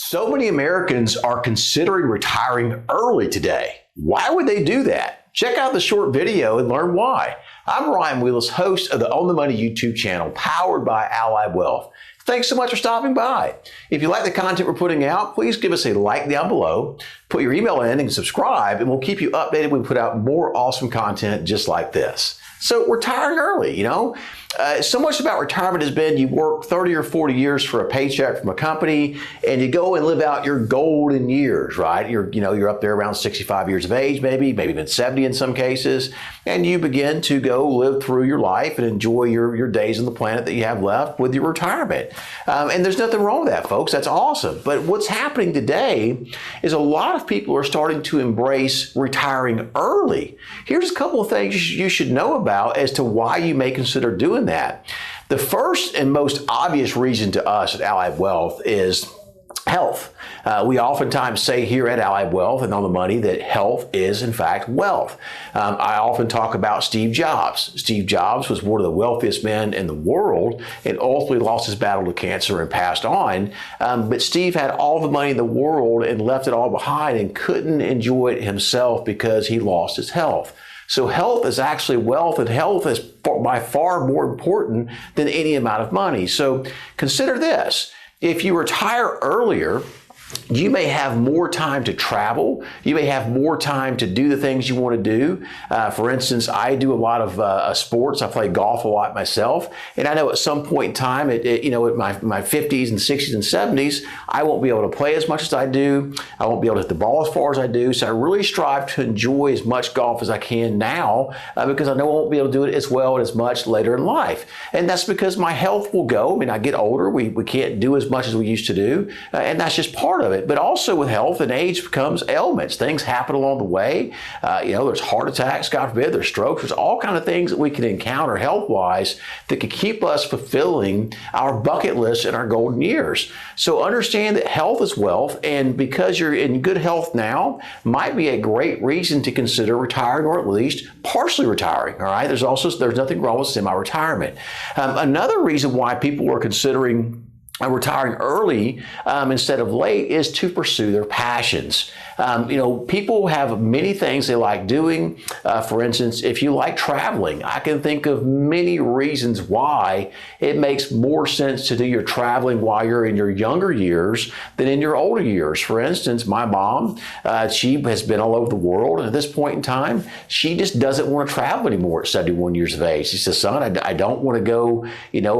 So many Americans are considering retiring early today. Why would they do that? Check out the short video and learn why. I'm Ryan Wheelis, host of the On the Money YouTube channel, powered by Ally Wealth. Thanks so much for stopping by. If you like the content we're putting out, please give us a like down below, put your email in and subscribe, and we'll keep you updated when we put out more awesome content just like this. So retiring early, so much about retirement has been you work 30 or 40 years for a paycheck from a company and you go and live out your golden years, right? You're up there around 65 years of age, maybe even 70 in some cases, and you begin to go live through your life and enjoy your days on the planet that you have left with your retirement. And there's nothing wrong with that, folks. That's awesome. But what's happening today is a lot of people are starting to embrace retiring early. Here's a couple of things you should know about as to why you may consider doing that. The first and most obvious reason to us at Allied Wealth is health. We oftentimes say here at Allied Wealth and On the Money that health is, in fact, wealth. I often talk about Steve Jobs. Steve Jobs was one of the wealthiest men in the world and ultimately lost his battle to cancer and passed on. But Steve had all the money in the world and left it all behind and couldn't enjoy it himself because he lost his health. So health is actually wealth, and health is by far more important than any amount of money. So consider this. If you retire earlier, you may have more time to travel. You may have more time to do the things you want to do. For instance, I do a lot of sports. I play golf a lot myself. And I know at some point in time, at my 50s and 60s and 70s, I won't be able to play as much as I do. I won't be able to hit the ball as far as I do. So I really strive to enjoy as much golf as I can now because I know I won't be able to do it as well and as much later in life. And that's because my health will go. I mean, I get older. We can't do as much as we used to do. And that's just part of it. But also with health and age comes ailments. Things happen along the way. There's heart attacks, God forbid, there's strokes. There's all kinds of things that we can encounter health-wise that can keep us fulfilling our bucket list in our golden years. So understand that health is wealth, and because you're in good health now, might be a great reason to consider retiring, or at least partially retiring. All right. There's nothing wrong with semi-retirement. Another reason why people are considering retiring early instead of late is to pursue their passions. People have many things they like doing. For instance, if you like traveling, I can think of many reasons why it makes more sense to do your traveling while you're in your younger years than in your older years. For instance, my mom, she has been all over the world, and at this point in time, she just doesn't want to travel anymore at 71 years of age. She says, son, I don't want to go,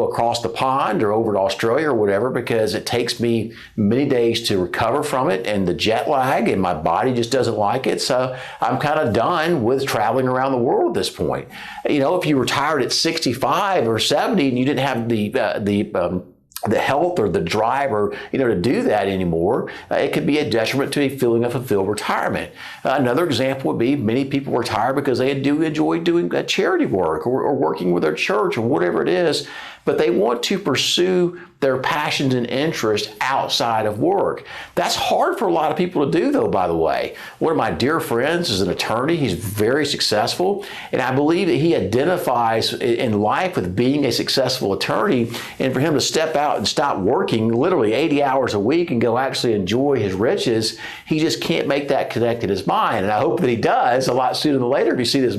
across the pond or over to Australia or whatever, because it takes me many days to recover from it and the jet lag, and my body just doesn't like it. So I'm kind of done with traveling around the world at this point. If you retired at 65 or 70 and you didn't have the health or the drive or to do that anymore, it could be a detriment to a feeling of fulfilled retirement. Another example would be many people retire because they do enjoy doing charity work or working with their church or whatever it is, but they want to pursue their passions and interests outside of work. That's hard for a lot of people to do, though, by the way. One of my dear friends is an attorney. He's very successful, and I believe that he identifies in life with being a successful attorney, and for him to step out and stop working literally 80 hours a week and go actually enjoy his riches, he just can't make that connect in his mind. And I hope that he does a lot sooner than later. If you see this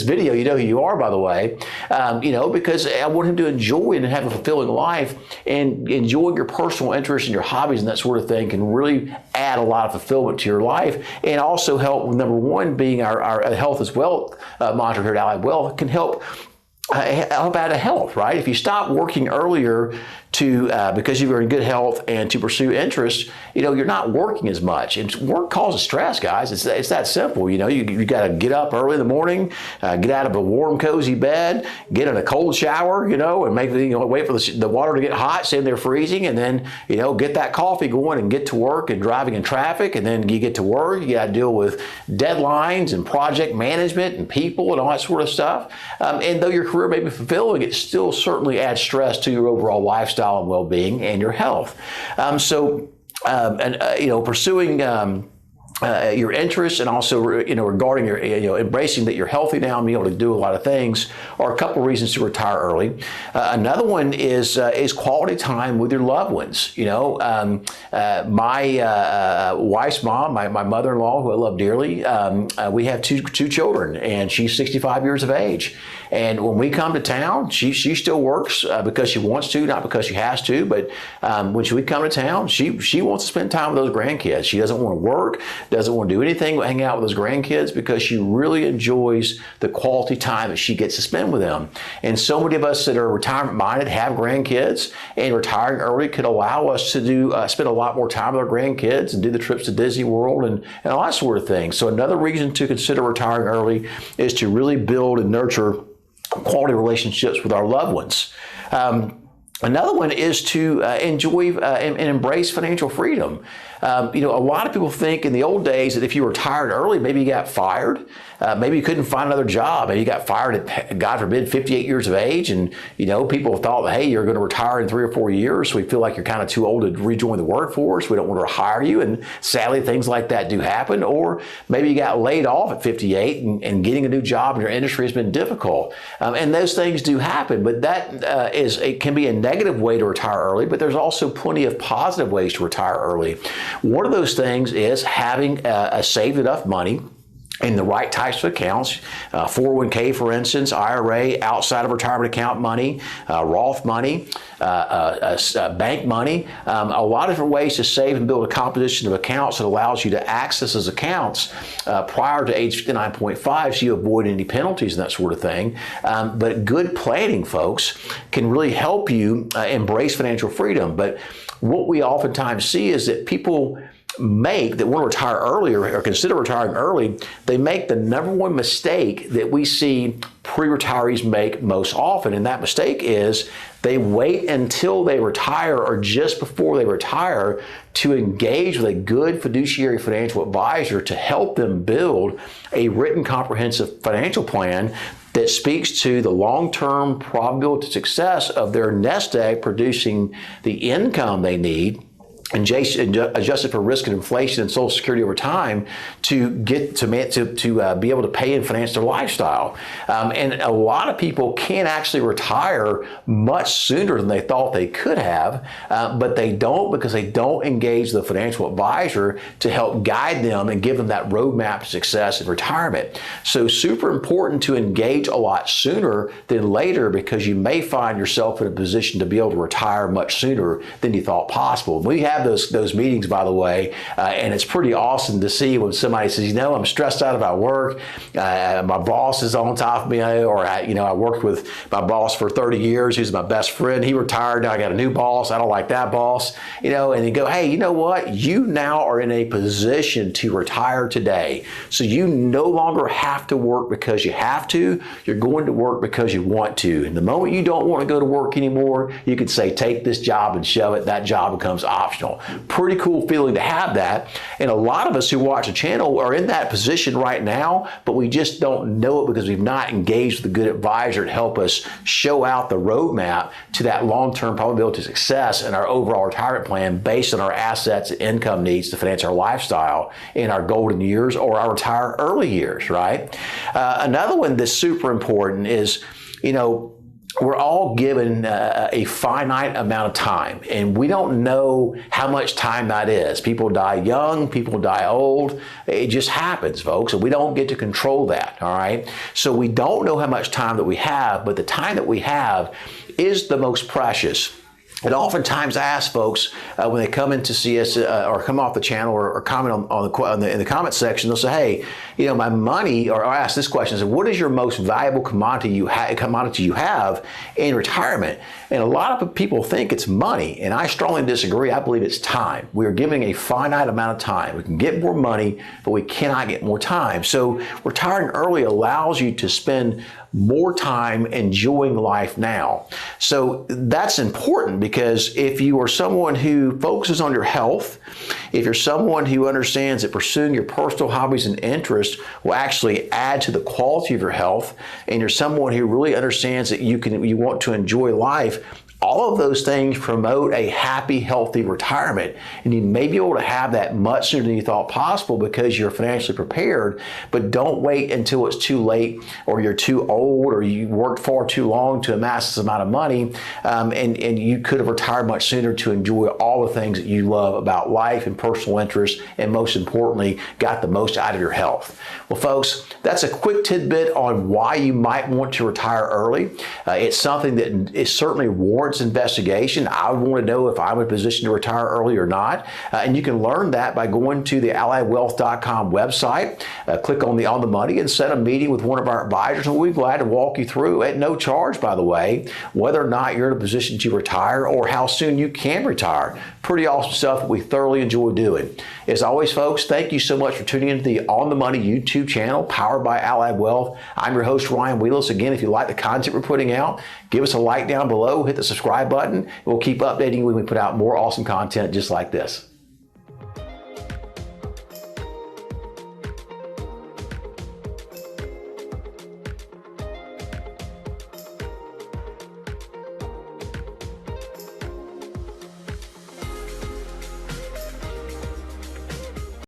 video, you know who you are, by the way, because I want him to enjoy and have a fulfilling life, and enjoying your personal interests and your hobbies and that sort of thing can really add a lot of fulfillment to your life, and also help with, number one, being our health as wealth mantra here at Allied Wealth, can help out of health, right? If you stop working earlier because you're in good health and to pursue interests, you're not working as much. And work causes stress, guys. It's that simple. You got to get up early in the morning, get out of a warm, cozy bed, get in a cold shower, and wait for the water to get hot, stand there freezing, and then, get that coffee going and get to work and driving in traffic. And then you get to work, you got to deal with deadlines and project management and people and all that sort of stuff. And though your career may be fulfilling, it still certainly adds stress to your overall lifestyle and well-being and your health. Pursuing your interests, and also regarding your embracing that you're healthy now and being able to do a lot of things are a couple of reasons to retire early. Another one is quality time with your loved ones. My wife's mom, my mother-in-law, who I love dearly, we have two children, and she's 65 years of age. And when we come to town, she still works because she wants to, not because she has to. But when we come to town, she wants to spend time with those grandkids. She doesn't want to work, doesn't want to do anything but hang out with those grandkids because she really enjoys the quality time that she gets to spend with them. And so many of us that are retirement minded have grandkids, and retiring early could allow us to spend a lot more time with our grandkids and do the trips to Disney World and all that sort of thing. So another reason to consider retiring early is to really build and nurture quality relationships with our loved ones. Another one is to enjoy and embrace financial freedom. A lot of people think in the old days that if you retired early, maybe you got fired, maybe you couldn't find another job, maybe you got fired at, God forbid, 58 years of age, and people thought, hey, you're going to retire in 3 or 4 years, so we feel like you're kind of too old to rejoin the workforce. We don't want to hire you, and sadly, things like that do happen. Or maybe you got laid off at 58, and getting a new job in your industry has been difficult, and those things do happen. But that it can be a negative way to retire early, but there's also plenty of positive ways to retire early. One of those things is having saved enough money in the right types of accounts, 401k, for instance, IRA, outside of retirement account money, Roth money, bank money, a lot of different ways to save and build a composition of accounts that allows you to access those accounts prior to age 59.5, so you avoid any penalties and that sort of thing. But good planning, folks, can really help you embrace financial freedom. But what we oftentimes see is that people that want to retire early or consider retiring early, they make the number one mistake that we see pre-retirees make most often. And that mistake is they wait until they retire or just before they retire to engage with a good fiduciary financial advisor to help them build a written comprehensive financial plan that speaks to the long-term probability of success of their nest egg producing the income they need and adjusted for risk and inflation and Social Security over time to get to be able to pay and finance their lifestyle. And a lot of people can actually retire much sooner than they thought they could have, but they don't because they don't engage the financial advisor to help guide them and give them that roadmap to success in retirement. So super important to engage a lot sooner than later, because you may find yourself in a position to be able to retire much sooner than you thought possible. We have those meetings, by the way, and it's pretty awesome to see when somebody says, I'm stressed out about work, my boss is on top of me, or I worked with my boss for 30 years, he's my best friend, he retired, now I got a new boss, I don't like that boss, and you go, hey, you know what, you now are in a position to retire today, so you no longer have to work because you have to, you're going to work because you want to, and the moment you don't want to go to work anymore, you can say, take this job and shove it, that job becomes optional. Pretty cool feeling to have that. And a lot of us who watch the channel are in that position right now, but we just don't know it because we've not engaged with a good advisor to help us show out the roadmap to that long-term probability of success in our overall retirement plan based on our assets and income needs to finance our lifestyle in our golden years or our retire early years, right? Another one that's super important is, we're all given a finite amount of time, and we don't know how much time that is. People die young, people die old. It just happens, folks, and we don't get to control that, all right? So we don't know how much time that we have, but the time that we have is the most precious. And oftentimes I ask folks when they come in to see us or come off the channel or comment in the comment section, they'll say, hey, my money, or I ask this question, so what is your most valuable commodity you have in retirement? And a lot of people think it's money, and I strongly disagree. I believe it's time. We are giving a finite amount of time. We can get more money, but we cannot get more time. So retiring early allows you to spend more time enjoying life now. So that's important, because if you are someone who focuses on your health, if you're someone who understands that pursuing your personal hobbies and interests will actually add to the quality of your health, and you're someone who really understands that you want to enjoy life, All of those things promote a happy, healthy retirement. And you may be able to have that much sooner than you thought possible because you're financially prepared, but don't wait until it's too late or you're too old or you worked far too long to amass this amount of money, and you could have retired much sooner to enjoy all the things that you love about life and personal interests, and most importantly, got the most out of your health. Well, folks, that's a quick tidbit on why you might want to retire early. It's something that is certainly warrants investigation. I would want to know if I'm in a position to retire early or not. And you can learn that by going to the allywealth.com website, click on the On the Money, and set a meeting with one of our advisors, and we'll be glad to walk you through, at no charge, by the way, whether or not you're in a position to retire or how soon you can retire. Pretty awesome stuff that we thoroughly enjoy doing. As always, folks, thank you so much for tuning into the On the Money YouTube channel powered by Allied Wealth. I'm your host, Ryan Wheelis. Again, if you like the content we're putting out, give us a like down below, hit the subscribe button, and we'll keep updating you when we put out more awesome content just like this.